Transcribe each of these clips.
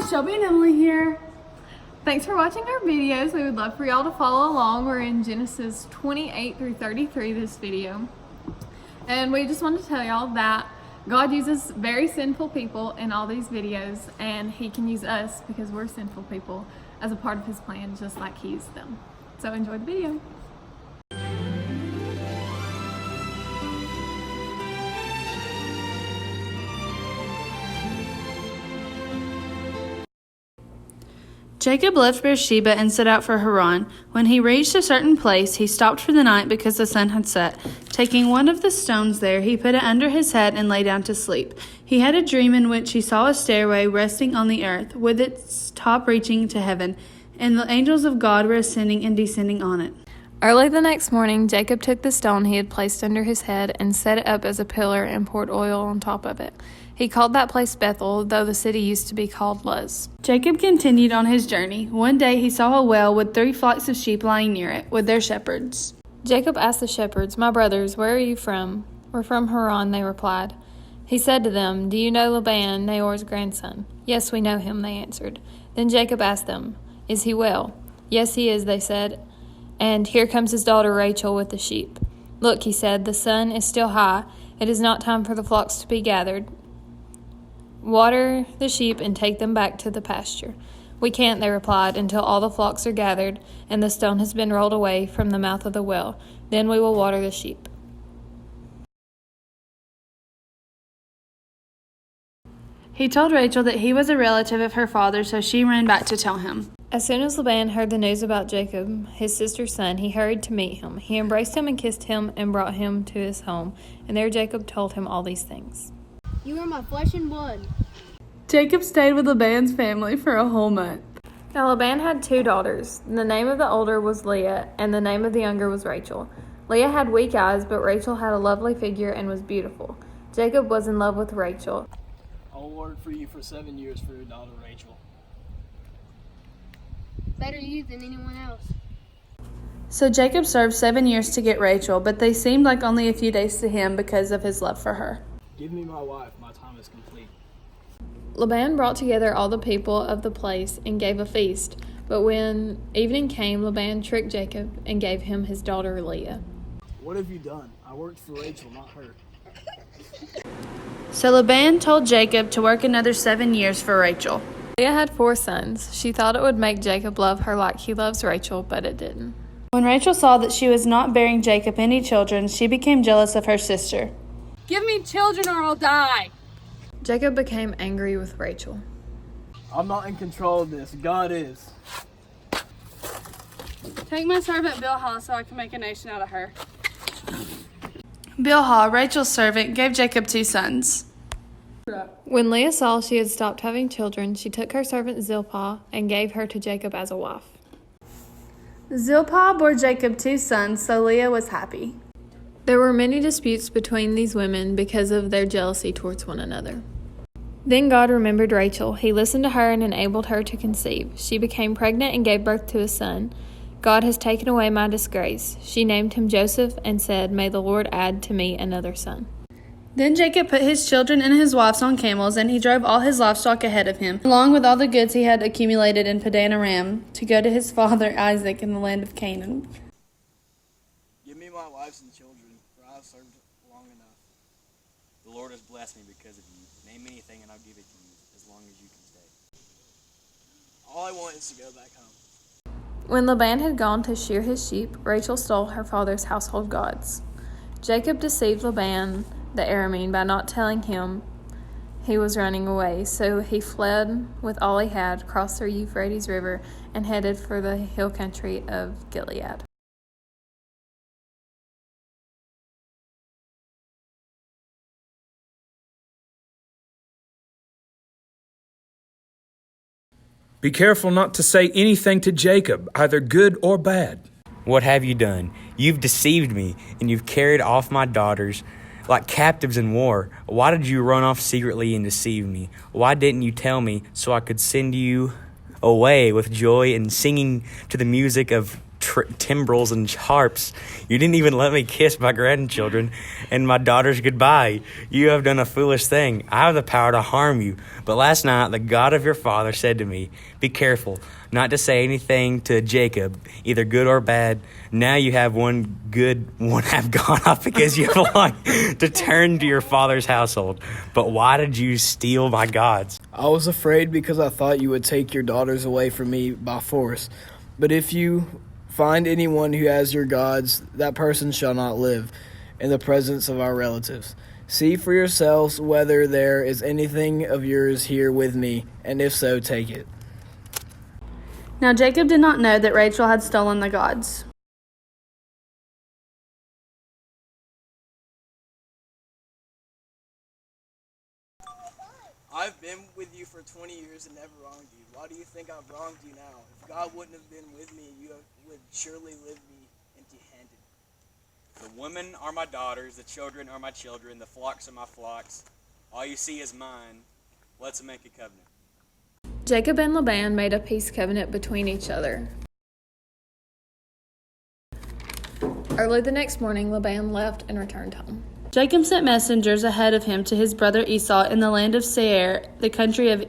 Shelby and Emily here. Thanks for watching our videos. We would love for y'all to follow along. We're in Genesis 28 through 33 this video. And we just wanted to tell y'all that God uses very sinful people in all these videos, and He can use us because we're sinful people as a part of His plan, just like He used them. So enjoy the video. Jacob left Beersheba and set out for Haran. When he reached a certain place, he stopped for the night because the sun had set. Taking one of the stones there, he put it under his head and lay down to sleep. He had a dream in which he saw a stairway resting on the earth, with its top reaching to heaven, and the angels of God were ascending and descending on it. Early the next morning, Jacob took the stone he had placed under his head and set it up as a pillar and poured oil on top of it. He called that place Bethel, though the city used to be called Luz. Jacob continued on his journey. One day he saw a well with 3 flocks of sheep lying near it, with their shepherds. Jacob asked the shepherds, "My brothers, where are you from?" "We're from Haran," they replied. He said to them, "Do you know Laban, Nahor's grandson?" "Yes, we know him," they answered. Then Jacob asked them, "Is he well?" "Yes, he is," they said. "And here comes his daughter Rachel with the sheep." "Look," he said, "the sun is still high. It is not time for the flocks to be gathered. Water the sheep and take them back to the pasture." "We can't," they replied, "until all the flocks are gathered and the stone has been rolled away from the mouth of the well. Then we will water the sheep." He told Rachel that he was a relative of her father, so she ran back to tell him. As soon as Laban heard the news about Jacob, his sister's son, he hurried to meet him. He embraced him and kissed him and brought him to his home. And there Jacob told him all these things. You are my flesh and blood. Jacob stayed with Laban's family for a whole month. Now Laban had 2 daughters. The name of the older was Leah, and the name of the younger was Rachel. Leah had weak eyes, but Rachel had a lovely figure and was beautiful. Jacob was in love with Rachel. I'll work for you for 7 years for your daughter Rachel. Better you than anyone else. So Jacob served 7 years to get Rachel, but they seemed like only a few days to him because of his love for her. Give me my wife, my time is complete. Laban brought together all the people of the place and gave a feast. But when evening came, Laban tricked Jacob and gave him his daughter Leah. What have you done? I worked for Rachel, not her. So Laban told Jacob to work another 7 years for Rachel. Leah had 4 sons. She thought it would make Jacob love her like he loves Rachel, but it didn't. When Rachel saw that she was not bearing Jacob any children, she became jealous of her sister. Give me children or I'll die. Jacob became angry with Rachel. I'm not in control of this. God is. Take my servant Bilhah so I can make a nation out of her. Bilhah, Rachel's servant, gave Jacob 2 sons. When Leah saw she had stopped having children, she took her servant Zilpah and gave her to Jacob as a wife. Zilpah bore Jacob 2 sons, so Leah was happy. There were many disputes between these women because of their jealousy towards one another. Then God remembered Rachel. He listened to her and enabled her to conceive. She became pregnant and gave birth to a son. "God has taken away my disgrace." She named him Joseph and said, "May the Lord add to me another son." Then Jacob put his children and his wives on camels, and he drove all his livestock ahead of him, along with all the goods he had accumulated in Padan Aram, to go to his father Isaac in the land of Canaan. Give me my wives and children, for I have served long enough. The Lord has blessed me because of you. Name anything and I'll give it to you, as long as you can stay. All I want is to go back home. When Laban had gone to shear his sheep, Rachel stole her father's household gods. Jacob deceived Laban the Aramean by not telling him he was running away, so he fled with all he had, crossed the Euphrates River, and headed for the hill country of Gilead. Be careful not to say anything to Jacob, either good or bad. What have you done? You've deceived me, and you've carried off my daughters like captives in war. Why did you run off secretly and deceive me? Why didn't you tell me so I could send you away with joy and singing to the music of timbrels and harps. You didn't even let me kiss my grandchildren and my daughters goodbye. You have done a foolish thing. I have the power to harm you. But last night the God of your father said to me, be careful not to say anything to Jacob, either good or bad. Now you have one good, one half gone off because you have longed to turn to your father's household. But why did you steal my gods? I was afraid because I thought you would take your daughters away from me by force. But if you find anyone who has your gods, that person shall not live in the presence of our relatives. See for yourselves whether there is anything of yours here with me, and if so, take it. Now Jacob did not know that Rachel had stolen the gods. I've been with you for 20 years and never wronged you. Why do you think I've wronged you now? If God wouldn't have been with me, you would surely leave me empty-handed. The women are my daughters, the children are my children, the flocks are my flocks. All you see is mine. Let's make a covenant. Jacob and Laban made a peace covenant between each other. Early the next morning, Laban left and returned home. Jacob sent messengers ahead of him to his brother Esau in the land of Seir, the country of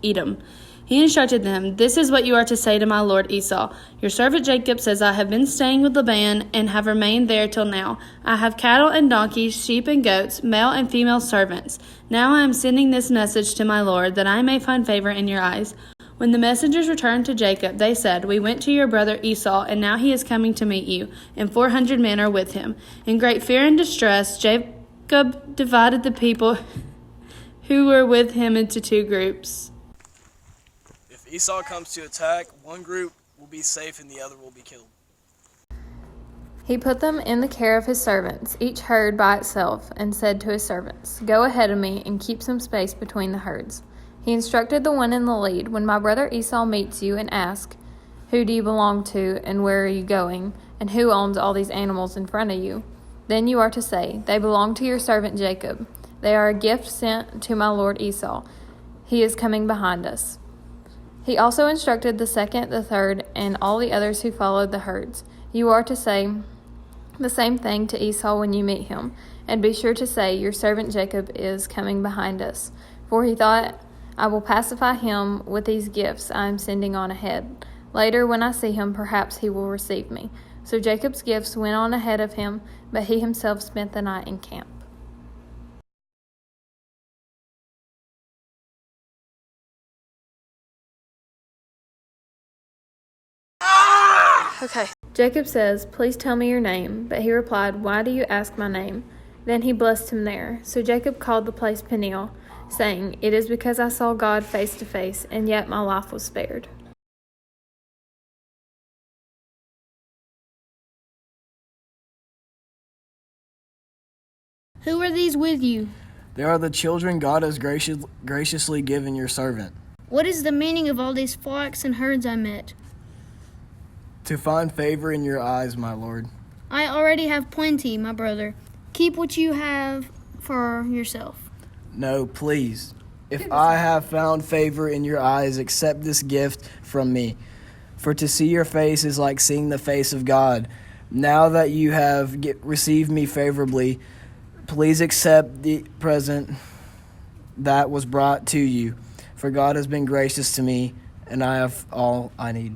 Edom. He instructed them, this is what you are to say to my lord Esau. Your servant Jacob says, I have been staying with Laban and have remained there till now. I have cattle and donkeys, sheep and goats, male and female servants. Now I am sending this message to my lord, that I may find favor in your eyes. When the messengers returned to Jacob, they said, we went to your brother Esau, and now he is coming to meet you, and 400 men are with him. In great fear and distress, Jacob divided the people who were with him into two groups. If Esau comes to attack, one group will be safe and the other will be killed. He put them in the care of his servants, each herd by itself, and said to his servants, go ahead of me and keep some space between the herds. He instructed the one in the lead, when my brother Esau meets you and asks, who do you belong to and where are you going, and who owns all these animals in front of you? Then you are to say, they belong to your servant Jacob. They are a gift sent to my lord Esau. He is coming behind us. He also instructed the second, the third, and all the others who followed the herds. You are to say the same thing to Esau when you meet him, and be sure to say, your servant Jacob is coming behind us. For he thought, I will pacify him with these gifts I am sending on ahead. Later, when I see him, perhaps he will receive me. So Jacob's gifts went on ahead of him, but he himself spent the night in camp. Okay. Jacob says, please tell me your name. But he replied, why do you ask my name? Then he blessed him there. So Jacob called the place Peniel, saying, it is because I saw God face to face, and yet my life was spared. Who are these with you? They are the children God has graciously given your servant. What is the meaning of all these flocks and herds I met? To find favor in your eyes, my lord. I already have plenty, my brother. Keep what you have for yourself. No, please. If I have found favor in your eyes, accept this gift from me. For to see your face is like seeing the face of God. Now that you have received me favorably, please accept the present that was brought to you. For God has been gracious to me, and I have all I need.